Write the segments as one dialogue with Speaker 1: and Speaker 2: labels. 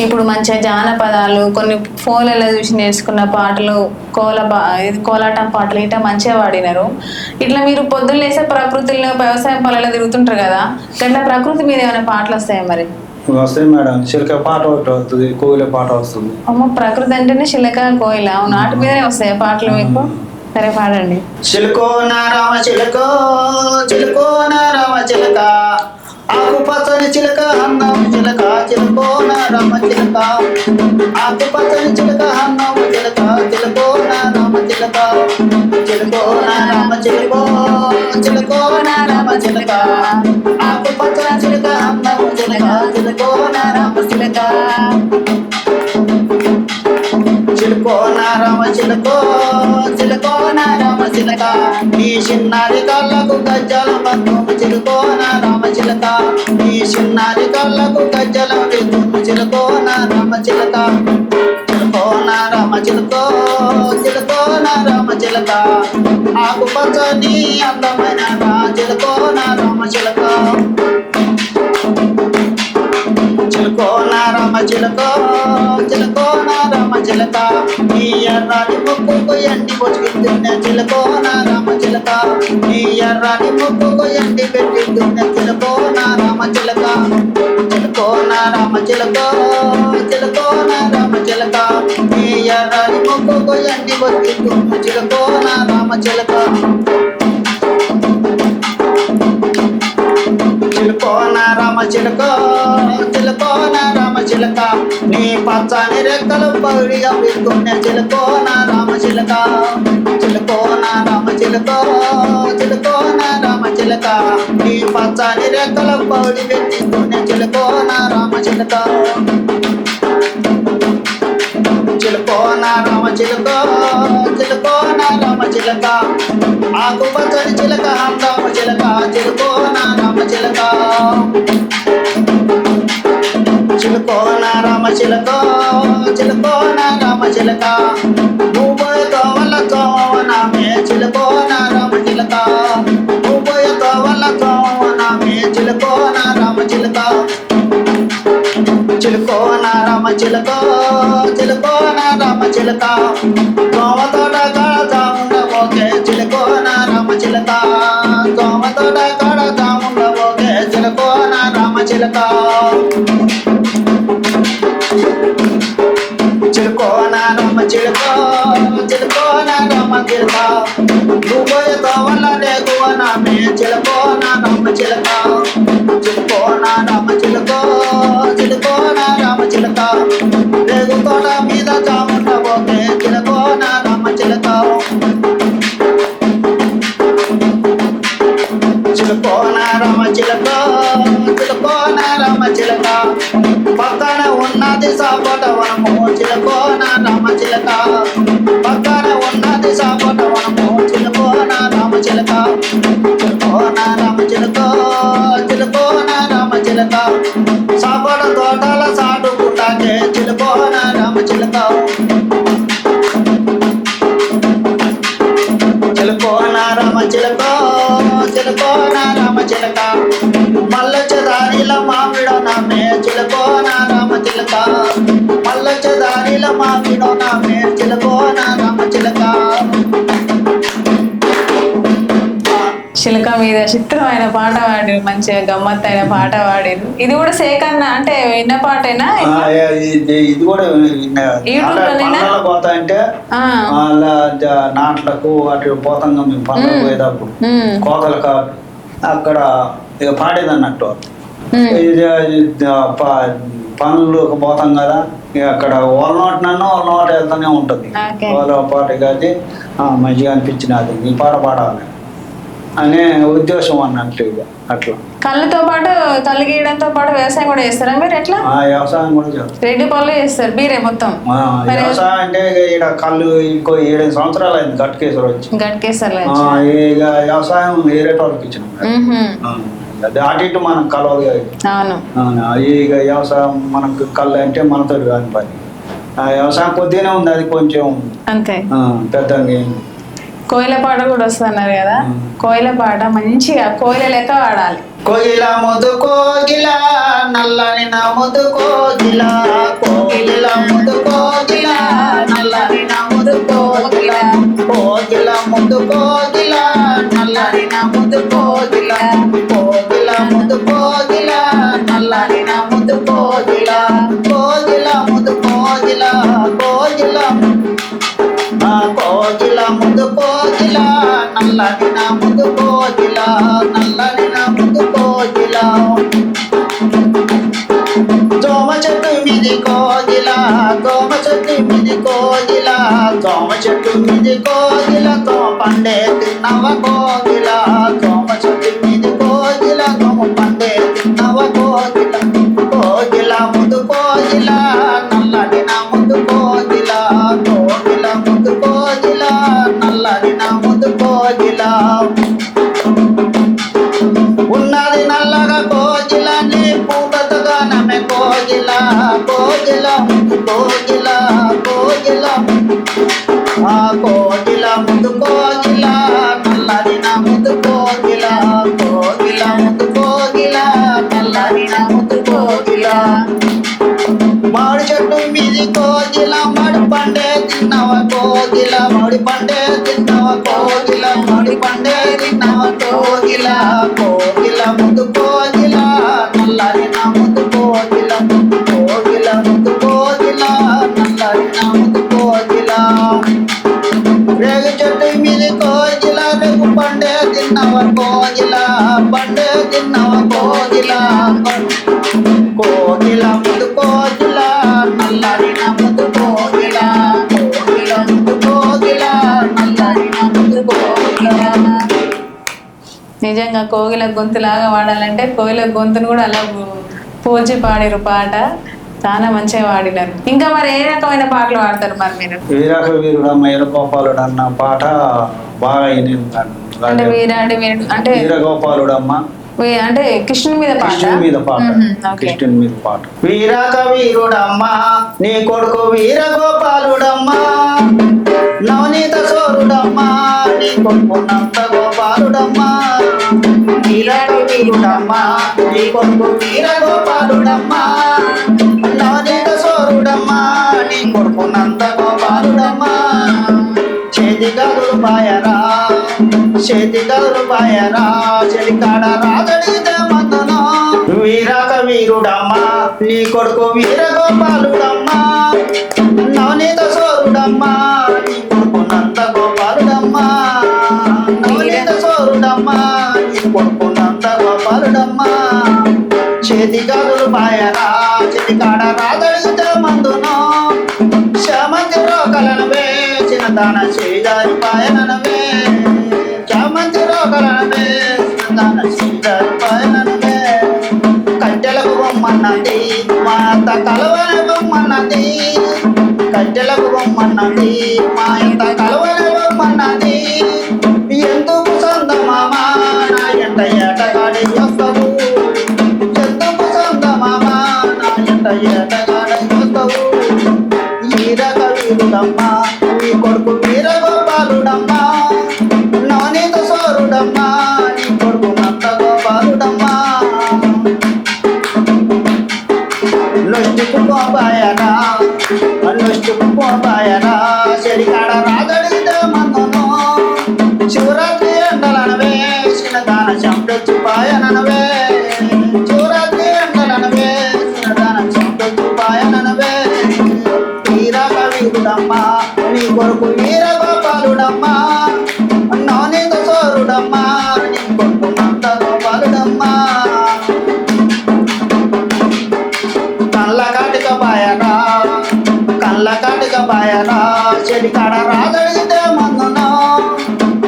Speaker 1: ఇప్పుడు మంచిగా జానపదాలు కొన్ని ఫోన్లలో చూసి నేర్చుకున్న పాటలు కోలాటం పాటలు ఇట్లా మంచిగా పాడినారు. ఇట్లా మీరు పొద్దున్న లేసే ప్రకృతిలో వ్యవసాయం పొలాల్లో తిరుగుతుంటారు కదా, అట్లా ప్రకృతి మీద ఏమైనా పాటలు వస్తాయా మరి?
Speaker 2: వస్తాయి మేడం. చిలక పాట ఒకటి వస్తుంది, కోయిల పాట వస్తుంది.
Speaker 1: అమ్మ, ప్రకృతి అంటేనే చిలక కోయిల, అవును, వాటి మీదనే వస్తాయా పాటలు మీకు? సరే పాడండి.
Speaker 2: చిలుకో నారామ చిలకో, చిలుకో నారామ చిలక, ఆకు పచ్చని చిలక అన్నం చిలక, చిలుకో నారామ చిలక, ఆకు పచ్చని చిలక అన్నం చిలక, చిలుకో నారామ చిలక, చిలుకో నారామ చిలుకో, చిలుకో నారామ చిలక, ఆకు పచ్చని చిలక అన్నం చిలక, చిలుకో నారామ చిలక, చిలుకో నారామ చిలుకో, చిలుకో నారామ చిలక, ఈ చిన్నారి కళ్ళకు గజ్జల బంధువు, చిలుకో నారామ చిలక, ఈ చిన్నారి కళ్ళకు గజ్జల బంధువు, చిలుకో నారామ చిలక, చిలుకో నారామ చిలుకో, చిలుకో నారామ చిలక, ఆకు పచ్చని అందమైన చిలుకో నారామ చిలక, చిలుకో నారామ చిలుకో, చిలుకో నారామ చిలక, ఈ ఎర్రాని ముక్కుకు ఎండి పొచ్చుకుంటున్న చిలుకో నారామ చిలక, ఈ ఎర్రాని ముక్కుకు ఎండి పెట్టుకున్న చిలుకో నారామ చిలక, చిలుకో నారామ చిలకో, చిలుకో నారామ చిలక, ఈ ఎర్రాని ముక్కుకు ఎండి పొచ్చుకుంటున్న చిలుకో నారామ చిలక, చిలుకో నారామ చిలుకో, చిలుకో నారామ చిలక, నీ పచ్చని రెక్కలు పగిడిగా పెట్టుకునే చిలుకో నారామ చిలక, చిలుకో నారామ చిలుకో, చిలుకో నారామ చిలక, నీ పచ్చని రెక్కలు పగిడి పెట్టుకునే చిలుకో నారామ చిలక, చిలుకో నారామ చిలుకో, చిలుకో నారామ చిలక, ఆకు పచ్చని చిలక అందమ చిలక, చిలుకో నారామ చిలక, చిలుకో నారామ చిలకో, చిలుకో నారామ చిలక, భూపోయతో వల్ల తోవనామే చిలుకో నారామ చిలక, భూపోయతో వల్ల తోవనామే చిలుకో నారామ చిలక, చిలుకో నారామ చిలకో, చిలుకో నారామ చిలక, దోమతోట కడతా ఉండబోకే చిలుకో నారామ చిలక, దోమతోట కడతా ఉండబోకే చిలుకో నారామ చిలక, చిలుకో నారామ చిలుకో, చిలుకో నారామ చిలక, భూపోయతో వల్ల రేగువనామే చిలుకో నారామ చిలక, చిలుకో నారామ చిలుకో, చిలుకో నారామ చిలక, రేగు తోట మీద చాముండబోకే చిలుకో నారామ చిలక, చిలుకో నారామ చిలకో, చిలుకో నారామ చిలక, పక్కన ఉన్నది సాపట వనము చిలుకో నారామ చిలక, పక్కన ఉన్నది సాపట వనము చిలుకో నారామ చిలక, చిలుకో నారామ చిలుకో, చిలుకో నారామ చిలక, సాపట తోటల సాటుకుంటాకే చిలుకో నారామ చిలక, చిలుకో నారామ చిలకో, చిలుకో నారామ చిలక, మల్లచ్చ దారిల మామిడో నామే చిలుకో నారామ చిలక, మల్లచ్చ దారిల మామిడో నామే చిలుకో నారామ చిలక,
Speaker 1: చిలక మీద చిత్రమైన పాట పాడారు, మంచిగా గమ్మత్తైన పాట పాడారు. ఇది కూడా సేకరణ అంటే విన్న పాటేనా?
Speaker 2: ఇది కూడా పోతా అంటే నాట్లకు అటు పోతాం మేము పండుగ పోయేటప్పుడు కోతలకు అక్కడ ఇక పాడేది అన్నట్టు. పనులు పోతాం కదా, అక్కడ వాళ్ళ నోట వెళ్తానే ఉంటుంది. వాళ్ళ పాట కాదు మంచిగా అనిపించినది, ఈ పాట పాడాలి అనే ఉద్దేశం అన్నట్టు. అట్లా
Speaker 1: కళ్ళతో పాటు కళ్ళు గీయడంతో పాటు వ్యవసాయం కూడా చేస్తారా మీరు? ఎట్లా
Speaker 2: వ్యవసాయం కూడా చేస్తారు,
Speaker 1: రెడ్డి పనులు చేస్తారు మీరే మొత్తం.
Speaker 2: వ్యవసాయం అంటే ఇక్కడ కళ్ళు ఇంకో 7 సంవత్సరాలు అయింది గట్కేశ్వర వచ్చి.
Speaker 1: గట్కేశ్వర
Speaker 2: ఇక వ్యవసాయం వేరే వాళ్ళకి ఇచ్చినాం, అటు ఇటు మనం కలవదు కదా. ఇక వ్యవసాయం మనకు కళ్ళు అంటే మనతో కాని పని. వ్యవసాయం కొద్దిగానే ఉంది, అది కొంచెం
Speaker 1: అంతే
Speaker 2: పెద్దగా.
Speaker 1: కోయిల పాట కూడా వస్తున్నారు కదా, కోయిల పాట మంచిగా కోయిల లెక్క పాడాలి.
Speaker 2: కోయిల ముదు కోగిల నల్లని నా ముదు కోగిల, కోగిల ముదు కోగిల నల్లని నా ముదు కోగిల, కోగిల ముదు కోగిల నల్లని నా ముదు కోగిల, కోగిల ముదు కోగిల నల్లని నా ముదు కోగిల, కోగిల ముదు కోగిల, కోగిల కోగిల ముదు కోగిల నల్లని నా ముదు కోగిల, నల్లని నా ముదు కోగిల. దోమ చెట్టు మీది కోగిల, దోమ చెట్టు మీది కోగిల, దోమ చెట్టు మీది కోగిల, దోమ పండే తిన్నవ కోగిల, దోమ చెట్టు మీది కోగిల, దోమ పండే తిన్నవ కోగిల, కోగిల ముదు కోగిల నల్లని నా ముదు కోగిల, కోగిల ముదు కోగిల నల్లని నా ముదు కోగిల. ఉన్నది నల్లగా కోగిల నీ పూటగా నమ్మె కోగిల, కోగిల కోగిల కోగిల ఆ కోగిల ముదు కోగిల నల్లని నా ముదు కోగిల, కోగిల ముదు కోగిల నల్లని నా ముదు కోగిల. మామిడి చెట్టు మీది కోగిల మామిడి పండే తిన్నవ కోగిల, మామిడి పండే తిన్నవ కోగిల, మామిడి పండే తిన్నవ కోగిల, కోగిల ముదు కోగిల నల్లని నా ముదు కోగిల, కోగిల ముదు కోగిల నల్లని నా ముదు కోగిల. రేగు చెట్టు మీది కోగిల రేగు పండే తిన్నవ కోగిల, పండే తిన్నవ కోగిల, కోగిల ముదు కోగిల నల్లని నా ముదు కోగిల, కోగిల ముదు కోగిల నల్లని నా ముదు కోగిల.
Speaker 1: నిజంగా కోగిల గొంతులాగా వాడాలంటే కోయిల గొంతును కూడా అలా పోల్చి పాడిరు పాట, చాలా మంచిగా పాడినారు. ఇంకా మరి ఏ రకమైన పాటలు పాడతారు మరి మీరు?
Speaker 2: వీరాక వీరుడమ్మ ఎరగోపాలుడు అన్న పాట బాగా
Speaker 1: అంటే వీరాడి వీరుడు అంటే
Speaker 2: వీరగోపాలుడమ్మ
Speaker 1: అంటే కృష్ణుని మీద పాట,
Speaker 2: కృష్ణుని మీద పాట, కృష్ణుని మీద పాట. వీరాక వీరుడమ్మా నీ కొడుకు వీరగోపాలుడమ్మా, నవనీత సోరుడమ్మా నీ కొడుకు నంద గోపాలుడమ్మా, వీరాక వీరుడమ్మా నీ కొడుకు వీరగోపాలుడమ్మా, నవనీత సోరుడమ్మా నీ కొడుకు నంద గోపాలుడమ్మా. చేతి గదులు పాయరా, చేతి గదులు పాయరా, చెలికాడ రాజడితే మందును. వీరాక వీరుడమ్మా నీ కొడుకు వీరగోపాలుడమ్మా, నవనీత సోరుడమ్మా నీ కొడుకు నంద గోపాలుడమ్మా, నవనీత సోరుడమ్మా నీ కొడుకు నంద గోపాలుడమ్మా. చేతి గదులు పాయరా, చెలికాడ రాజడితే మందును. శామంతి రోకలనవే చిన్నదాన శ్రీదారి పాయనవే, చామంతి రోకలనవే చిన్నదాన శ్రీదారి పాయనవే. కట్టెలకు బొమ్మన్నది మా అత్త కలవని బొమ్మన్నది, కట్టెలకు బొమ్మన్నది మా అత్త కలవని బొమ్మన్నది. ఎందుకు సొంత మామ నా ఎంట ఏటగాడి వస్తావు, ఎందుకు సొంత మామ నా ఎంట ఏటగాడి వస్తావు. వీరక వీరుడమ్మా నీ కొడుకు వీరగోపాలుడమ్మా, నవనీత సోరుడమ్మా నీ కొడుకు నంద గోపాలుడమ్మా. నొచ్చుకు పోబాయరా, నొచ్చుకు పోబాయరా, చెడికాడ రాజడితే మందును. శివరాత్రి ఎండలనవే చిన్నదాన చంపొచ్చు పాయనవే, శివరాత్రి ఎండలనవే చిన్నదాన చంపొచ్చు పాయనవే. వీరాక వీరుడమ్మా నీ కొడుకు వీరగోపాలుడమ్మా, నవనీత సోరుడమ్మా నీ కొడుకు నంద గోపాలుడమ్మా. కళ్ళ కాటిక బాయరా, కళ్ళ కాటిక బాయరా, చెడికాడ రాజడితే మందును.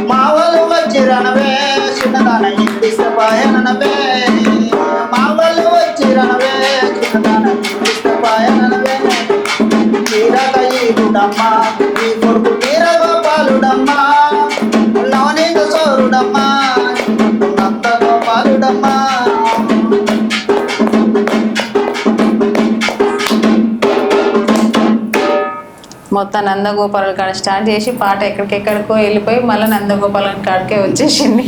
Speaker 2: మా వాళ్ళు వచ్చిరనవే చిన్నదాన ఇంటిస్తే పాయనవే, మా వాళ్ళు వచ్చిరనవే చిన్నదాన ఇంటిస్తే పాయనవే. వీరాక వీరుడమ్మా నీ కొడుకు వీరగోపాలుడమ్మా, నవనీత సోరుడమ్మా నంద గోపాలుడమ్మా.
Speaker 1: మొత్తం నందగోపాల కాడ స్టార్ట్ చేసి పాట ఎక్కడికెక్కడికో వెళ్ళిపోయి మళ్ళీ నందగోపాల కాడికే వచ్చేసింది.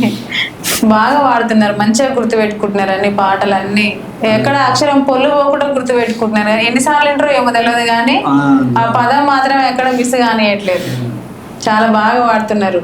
Speaker 1: బాగా వాడుతున్నారు, మంచిగా గుర్తుపెట్టుకుంటున్నారు అన్ని పాటలన్నీ. ఎక్కడ అక్షరం పొల్లు పోకుండా గుర్తుపెట్టుకుంటున్నారు. ఎన్నిసార్లు వింటారో ఏమో తెలియదు కానీ ఆ పదం మాత్రం ఎక్కడ మిస్ కానియట్లేదు. చాలా బాగా వాడుతున్నారు.